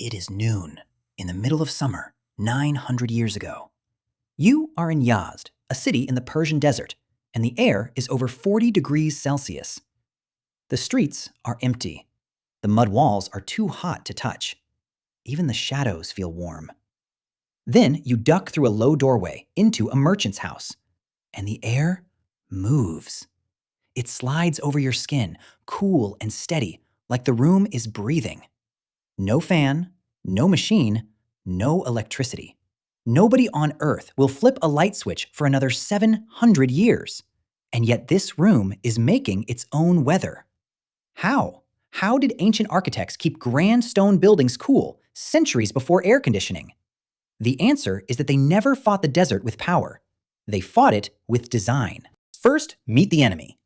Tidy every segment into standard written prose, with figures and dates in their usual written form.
It is noon, in the middle of summer, 900 years ago. You are in Yazd, a city in the Persian desert, and the air is over 40 degrees Celsius. The streets are empty. The mud walls are too hot to touch. Even the shadows feel warm. Then you duck through a low doorway into a merchant's house, and the air moves. It slides over your skin, cool and steady, like the room is breathing. No fan, no machine, no electricity. Nobody on Earth will flip a light switch for another 700 years. And yet this room is making its own weather. How? How did ancient architects keep grand stone buildings cool centuries before air conditioning? The answer is that they never fought the desert with power. They fought it with design. First, meet the enemy.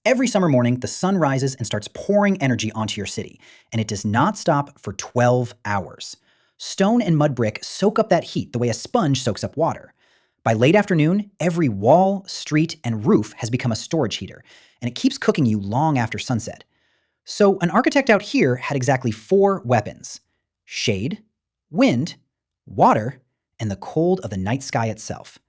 Every summer morning, the sun rises and starts pouring energy onto your city, and it does not stop for 12 hours. Stone and mud brick soak up that heat the way a sponge soaks up water. By late afternoon, every wall, street, and roof has become a storage heater, and it keeps cooking you long after sunset. So an architect out here had exactly 4 weapons: shade, wind, water, and the cold of the night sky itself.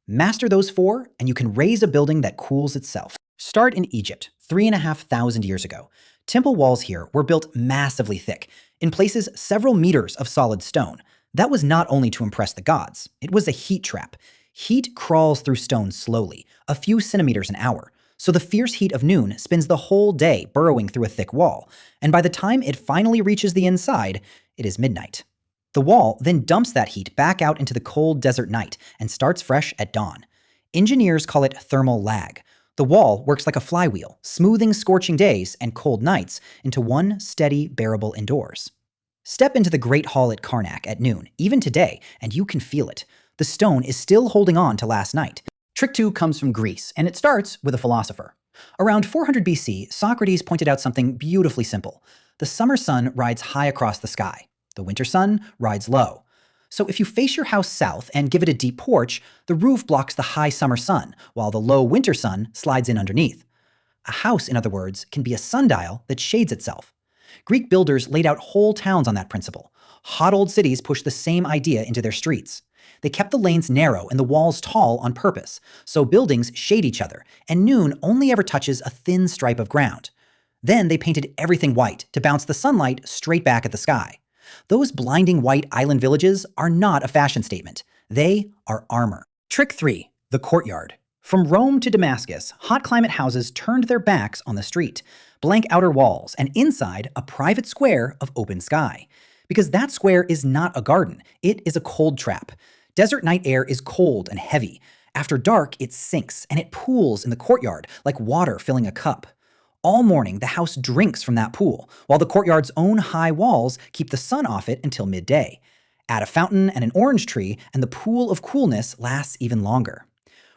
Master those 4, and you can raise a building that cools itself. Start in Egypt, 3,500 years ago. Temple walls here were built massively thick, in places several meters of solid stone. That was not only to impress the gods, it was a heat trap. Heat crawls through stone slowly, a few centimeters an hour, so the fierce heat of noon spends the whole day burrowing through a thick wall, and by the time it finally reaches the inside, it is midnight. The wall then dumps that heat back out into the cold desert night and starts fresh at dawn. Engineers call it thermal lag. The wall works like a flywheel, smoothing scorching days and cold nights into one steady, bearable indoors. Step into the Great Hall at Karnak at noon, even today, and you can feel it. The stone is still holding on to last night. Trick 2 comes from Greece, and it starts with a philosopher. Around 400 BC, Socrates pointed out something beautifully simple. The summer sun rides high across the sky. The winter sun rides low. So if you face your house south and give it a deep porch, the roof blocks the high summer sun, while the low winter sun slides in underneath. A house, in other words, can be a sundial that shades itself. Greek builders laid out whole towns on that principle. Hot old cities pushed the same idea into their streets. They kept the lanes narrow and the walls tall on purpose, so buildings shade each other, and noon only ever touches a thin stripe of ground. Then they painted everything white to bounce the sunlight straight back at the sky. Those blinding white island villages are not a fashion statement. They are armor. Trick 3, the courtyard. From Rome to Damascus, hot climate houses turned their backs on the street, blank outer walls, and inside a private square of open sky. Because that square is not a garden, it is a cold trap. Desert night air is cold and heavy. After dark, it sinks, and it pools in the courtyard like water filling a cup. All morning, the house drinks from that pool, while the courtyard's own high walls keep the sun off it until midday. Add a fountain and an orange tree, and the pool of coolness lasts even longer.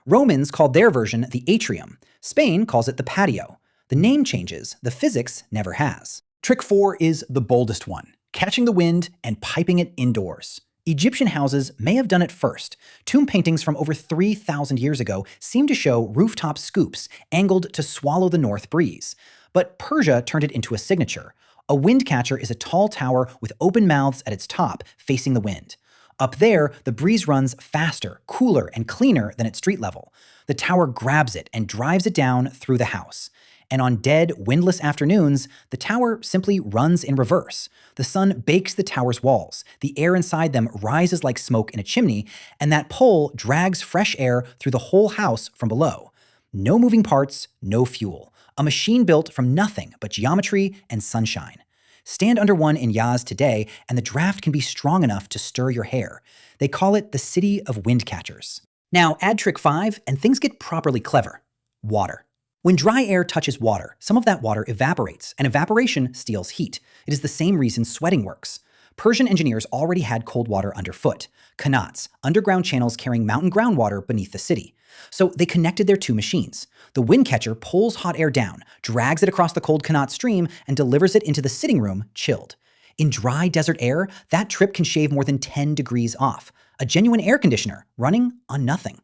Romans called their version the atrium. Spain calls it the patio. The name changes, the physics never has. Trick 4 is the boldest one, catching the wind and piping it indoors. Egyptian houses may have done it first. Tomb paintings from over 3,000 years ago seem to show rooftop scoops angled to swallow the north breeze. But Persia turned it into a signature. A windcatcher is a tall tower with open mouths at its top, facing the wind. Up there, the breeze runs faster, cooler, and cleaner than at street level. The tower grabs it and drives it down through the house. And on dead, windless afternoons, the tower simply runs in reverse. The sun bakes the tower's walls, the air inside them rises like smoke in a chimney, and that pole drags fresh air through the whole house from below. No moving parts, no fuel. A machine built from nothing but geometry and sunshine. Stand under one in Yazd today, and the draft can be strong enough to stir your hair. They call it the city of windcatchers. Now add trick 5, and things get properly clever. Water. When dry air touches water, some of that water evaporates, and evaporation steals heat. It is the same reason sweating works. Persian engineers already had cold water underfoot, qanats, underground channels carrying mountain groundwater beneath the city. So they connected their 2 machines. The windcatcher pulls hot air down, drags it across the cold qanat stream, and delivers it into the sitting room, chilled. In dry desert air, that trip can shave more than 10 degrees off. A genuine air conditioner running on nothing.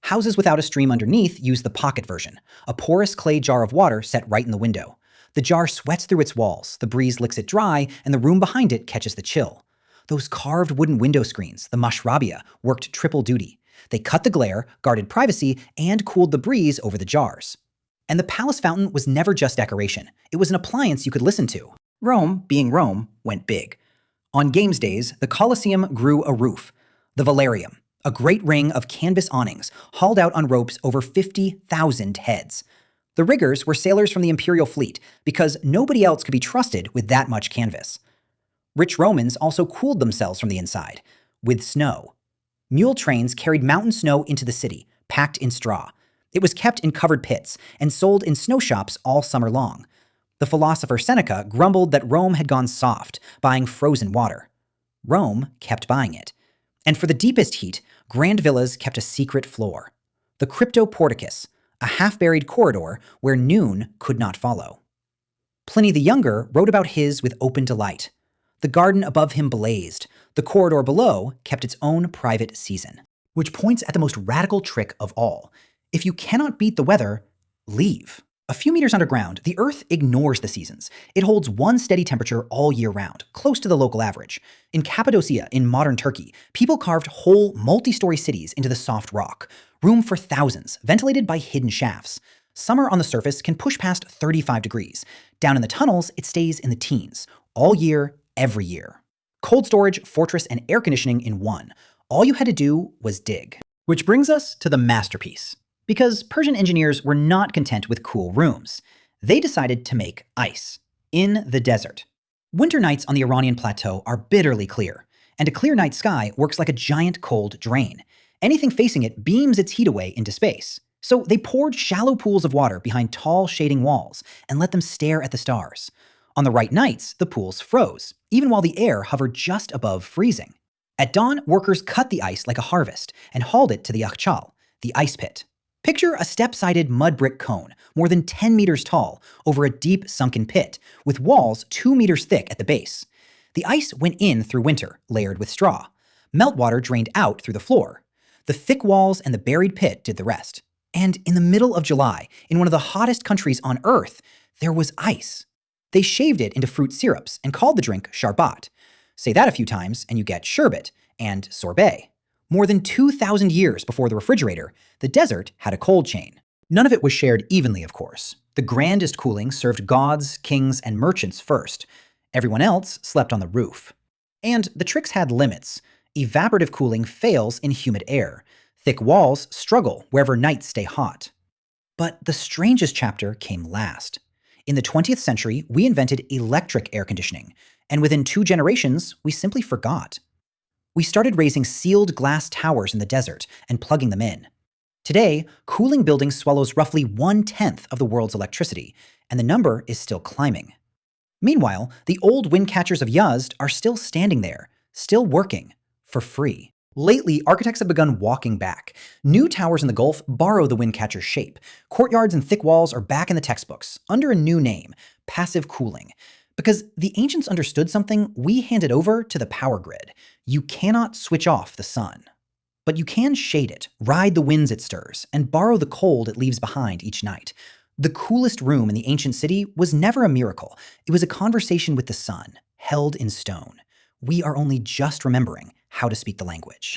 Houses without a stream underneath use the pocket version, a porous clay jar of water set right in the window. The jar sweats through its walls, the breeze licks it dry, and the room behind it catches the chill. Those carved wooden window screens, the mashrabia, worked triple duty. They cut the glare, guarded privacy, and cooled the breeze over the jars. And the palace fountain was never just decoration. It was an appliance you could listen to. Rome, being Rome, went big. On games days, the Colosseum grew a roof. The Valerium, a great ring of canvas awnings, hauled out on ropes over 50,000 heads. The riggers were sailors from the imperial fleet because nobody else could be trusted with that much canvas. Rich Romans also cooled themselves from the inside, with snow. Mule trains carried mountain snow into the city, packed in straw. It was kept in covered pits and sold in snow shops all summer long. The philosopher Seneca grumbled that Rome had gone soft, buying frozen water. Rome kept buying it. And for the deepest heat, grand villas kept a secret floor. The cryptoporticus, a half-buried corridor where noon could not follow. Pliny the Younger wrote about his with open delight. The garden above him blazed. The corridor below kept its own private season. Which points at the most radical trick of all. If you cannot beat the weather, leave. A few meters underground, the Earth ignores the seasons. It holds one steady temperature all year round, close to the local average. In Cappadocia, in modern Turkey, people carved whole multi-story cities into the soft rock. Room for thousands, ventilated by hidden shafts. Summer on the surface can push past 35 degrees. Down in the tunnels, it stays in the teens. All year, every year. Cold storage, fortress, and air conditioning in one. All you had to do was dig. Which brings us to the masterpiece. Because Persian engineers were not content with cool rooms. They decided to make ice. In the desert. Winter nights on the Iranian plateau are bitterly clear, and a clear night sky works like a giant cold drain. Anything facing it beams its heat away into space. So they poured shallow pools of water behind tall shading walls and let them stare at the stars. On the right nights, the pools froze, even while the air hovered just above freezing. At dawn, workers cut the ice like a harvest and hauled it to the yakhchal, the ice pit. Picture a step-sided mud brick cone, more than 10 meters tall, over a deep sunken pit, with walls 2 meters thick at the base. The ice went in through winter, layered with straw. Meltwater drained out through the floor. The thick walls and the buried pit did the rest. And in the middle of July, in one of the hottest countries on Earth, there was ice. They shaved it into fruit syrups and called the drink sharbat. Say that a few times and you get sherbet and sorbet. More than 2,000 years before the refrigerator, the desert had a cold chain. None of it was shared evenly, of course. The grandest cooling served gods, kings, and merchants first. Everyone else slept on the roof. And the tricks had limits. Evaporative cooling fails in humid air. Thick walls struggle wherever nights stay hot. But the strangest chapter came last. In the 20th century, we invented electric air conditioning, and within 2 generations, we simply forgot. We started raising sealed glass towers in the desert and plugging them in. Today, cooling buildings swallows roughly 1/10 of the world's electricity, and the number is still climbing. Meanwhile, the old windcatchers of Yazd are still standing there, still working, for free. Lately, architects have begun walking back. New towers in the Gulf borrow the windcatcher's shape. Courtyards and thick walls are back in the textbooks, under a new name, passive cooling. Because the ancients understood something we handed over to the power grid. You cannot switch off the sun. But you can shade it, ride the winds it stirs, and borrow the cold it leaves behind each night. The coolest room in the ancient city was never a miracle. It was a conversation with the sun, held in stone. We are only just remembering how to speak the language.